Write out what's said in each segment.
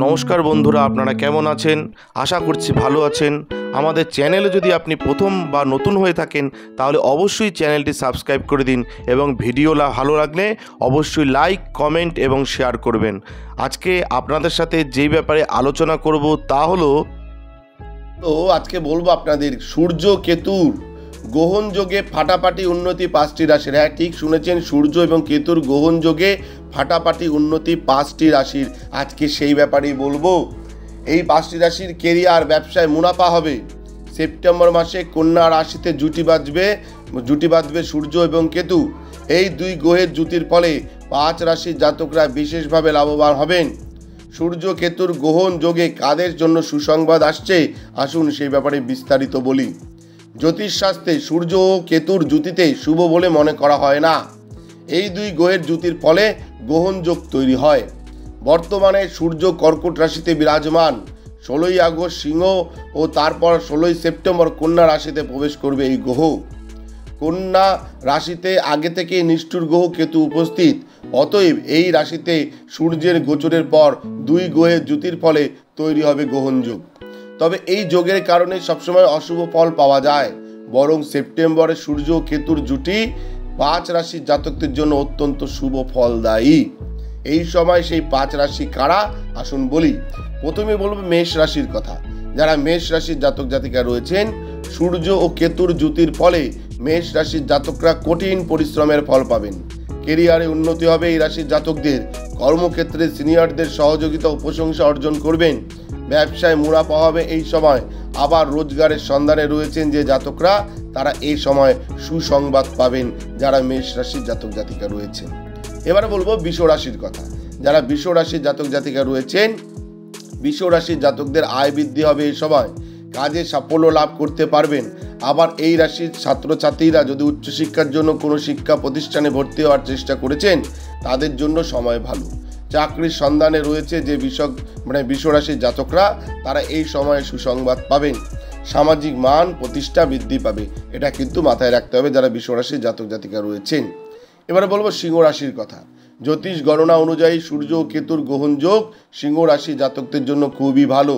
নমস্কার বন্ধুরা, আপনারা কেমন আছেন? আশা করছি ভালো আছেন। আমাদের চ্যানেলে যদি আপনি প্রথম বা নতুন হয়ে থাকেন তাহলে অবশ্যই চ্যানেলটি সাবস্ক্রাইব করে দিন এবং ভিডিও ভালো লাগলে অবশ্যই লাইক, কমেন্ট এবং শেয়ার করবেন। আজকে আপনাদের সাথে যেই ব্যাপারে আলোচনা করব তা হলো, আজকে বলবো আপনাদের সূর্য কেতুর গ্রহণ যোগে ফাটাফাটি উন্নতি 5টি রাশির। হ্যাঁ, ঠিক শুনেছেন, সূর্য এবং কেতুর গ্রহণ যোগে ফাটাফাটি উন্নতি 5টি রাশির। আজকে সেই ব্যাপারেই বলবো। এই 5টি রাশির কেরিয়ার, ব্যবসায় মুনাফা হবে। সেপ্টেম্বর মাসে কন্যা রাশিতে জুটি বাঁধবে সূর্য এবং কেতু। এই দুই গ্রহের জুতির ফলে 5 রাশির জাতকরা বিশেষভাবে লাভবান হবেন। সূর্য কেতুর গ্রহণ যোগে কাদের জন্য সুসংবাদ আসছে, আসুন সেই ব্যাপারে বিস্তারিত বলি। জ্যোতিষশাস্ত্রে সূর্য ও কেতুর জুতিতে শুভ বলে মনে করা হয় না। এই দুই গ্রহের জুতির ফলে গ্রহণ যোগ তৈরি হয়। বর্তমানে সূর্য কর্কট রাশিতে বিরাজমান। 16ই আগস্ট সিংহ ও তারপর 16ই সেপ্টেম্বর কন্যা রাশিতে প্রবেশ করবে এই গ্রহ। কন্যা রাশিতে আগে থেকে নিষ্ঠুর গ্রহ কেতু উপস্থিত। অতএব এই রাশিতে সূর্যের গোচরের পর দুই গ্রহের জুতির ফলে তৈরি হবে গ্রহণ যোগ। তবে এই যোগের কারণে সবসময় অশুভ ফল পাওয়া যায়, বরং সেপ্টেম্বরে সূর্য ও কেতুর জুটি 5 রাশির জাতকদের জন্য অত্যন্ত শুভ ফলদায়ী। এই সময় সেই 5 রাশি কারা, আসুন বলি। প্রথমে বলবো মেষ রাশির কথা। যারা মেষ রাশির জাতক জাতিকা রয়েছেন, সূর্য ও কেতুর জুতির ফলে মেষ রাশির জাতকরা কঠিন পরিশ্রমের ফল পাবেন। কেরিয়ারে উন্নতি হবে এই রাশির জাতকদের। কর্মক্ষেত্রে সিনিয়রদের সহযোগিতা ও প্রশংসা অর্জন করবেন। ব্যবসায় মুনাফা হবে এই সময়। আবার রোজগারের সন্ধানে রয়েছেন যে জাতকরা, তারা এই সময় সুসংবাদ পাবেন যারা মেষ রাশির জাতক জাতিকা রয়েছেন। এবার বলবো বৃষ রাশির কথা। যারা বৃষ রাশির জাতক জাতিকা রয়েছেন, বৃষ রাশির জাতকদের আয় বৃদ্ধি হবে এই সময়। কাজে সাফল্য লাভ করতে পারবেন। আবার এই রাশির ছাত্রছাত্রীরা যদি উচ্চশিক্ষার জন্য কোনো শিক্ষা প্রতিষ্ঠানে ভর্তি হওয়ার চেষ্টা করেছেন, তাদের জন্য সময় ভালো। চাকরির সন্ধানে রয়েছে যে বৃষ রাশির জাতকরা, তারা এই সময়ে সুসংবাদ পাবেন। সামাজিক মান প্রতিষ্ঠা বৃদ্ধি পাবে, এটা কিন্তু মাথায় রাখতে হবে যারা বৃষ রাশির জাতক জাতিকা রয়েছেন। এবারে বলবো সিংহ রাশির কথা। জ্যোতিষ গণনা অনুযায়ী সূর্য ও কেতুর গ্রহণ যোগ সিংহ রাশির জাতকদের জন্য খুবই ভালো।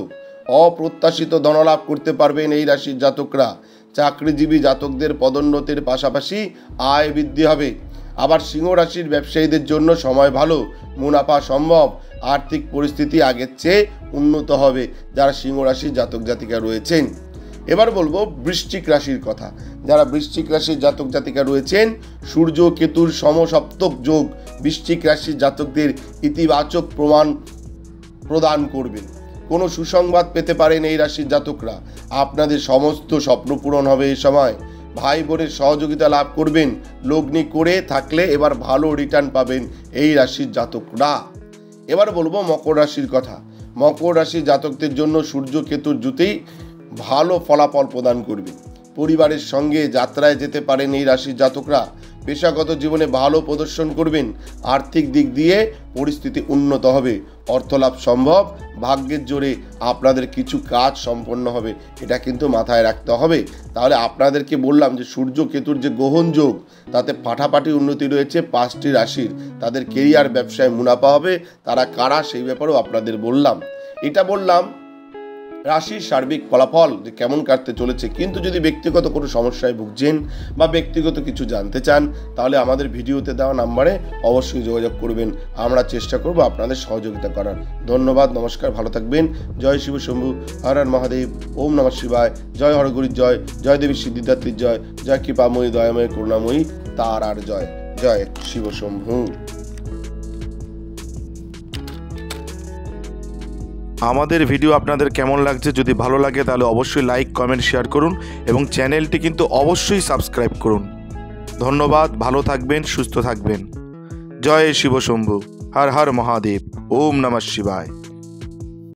অপ্রত্যাশিত ধনলাভ করতে পারবেন এই রাশির জাতকরা। চাকরিজীবী জাতকদের পদোন্নতির পাশাপাশি আয় বৃদ্ধি হবে। আবার সিংহ রাশির ব্যবসায়ীদের জন্য সময় ভালো, মুনাফা সম্ভব। আর্থিক পরিস্থিতি আগের চেয়ে উন্নত হবে যারা সিংহ রাশির জাতক জাতিকা রয়েছেন। এবার বলবো বৃশ্চিক রাশির কথা। যারা বৃশ্চিক রাশির জাতক জাতিকা রয়েছেন, সূর্য কেতুর সমসপ্তক যোগ বৃশ্চিক রাশির জাতকদের ইতিবাচক প্রদান করবে। কোনো সুসংবাদ পেতে পারেন এই রাশির জাতকরা। আপনাদের সমস্ত স্বপ্ন পূরণ হবে এই সময়। ভাই বোনের সহযোগিতা লাভ করবেন। লগ্নি করে থাকলে এবার ভালো রিটার্ন পাবেন এই রাশির জাতকরা। এবার বলবো মকর রাশির কথা। মকর রাশির জাতকদের জন্য সূর্য কেতুর জুতি ভালো ফলাফল প্রদান করবে। পরিবারের সঙ্গে যাত্রায় যেতে পারেন এই রাশির জাতকরা। পেশাগত জীবনে ভালো প্রদর্শন করবেন। আর্থিক দিক দিয়ে পরিস্থিতি উন্নত হবে। অর্থলাভ সম্ভব। ভাগ্যের জোরে আপনাদের কিছু কাজ সম্পন্ন হবে, এটা কিন্তু মাথায় রাখতে হবে। তাহলে আপনাদেরকে বললাম যে সূর্য কেতুর যে গ্রহণ যোগ, তাতে ফাটাফাটি উন্নতি রয়েছে 5টি রাশির। তাদের কেরিয়ার, ব্যবসায় মুনাফা হবে। তারা কারা সেই ব্যাপারেও আপনাদের বললাম। এটা বললাম রাশির সার্বিক ফলাফল যে কেমন কাটতে চলেছে। কিন্তু যদি ব্যক্তিগত কোনো সমস্যায় ভুগছেন বা ব্যক্তিগত কিছু জানতে চান, তাহলে আমাদের ভিডিওতে দেওয়া নাম্বারে অবশ্যই যোগাযোগ করবেন। আমরা চেষ্টা করব আপনাদের সহযোগিতা করার। ধন্যবাদ, নমস্কার, ভালো থাকবেন। জয় শিব শম্ভু, হর হর মহাদেব, ওম নমঃ শিবায়, জয় হরগরির জয়, জয় দেবী সিদ্ধিদাত্রীর জয়, জয় কৃপাময়ী দয়াময়ী করুণাময়ী তারার জয়, জয় শিব শম্ভু। আমাদের ভিডিও আপনাদের কেমন লাগছে? যদি ভালো লাগে তাহলে অবশ্যই লাইক, কমেন্ট, শেয়ার করুন এবং চ্যানেলটি কিন্তু অবশ্যই সাবস্ক্রাইব করুন। ধন্যবাদ, ভালো থাকবেন, সুস্থ থাকবেন। জয় শিব শম্ভু, হর হর মহাদেব, ওম নমঃ শিবায়।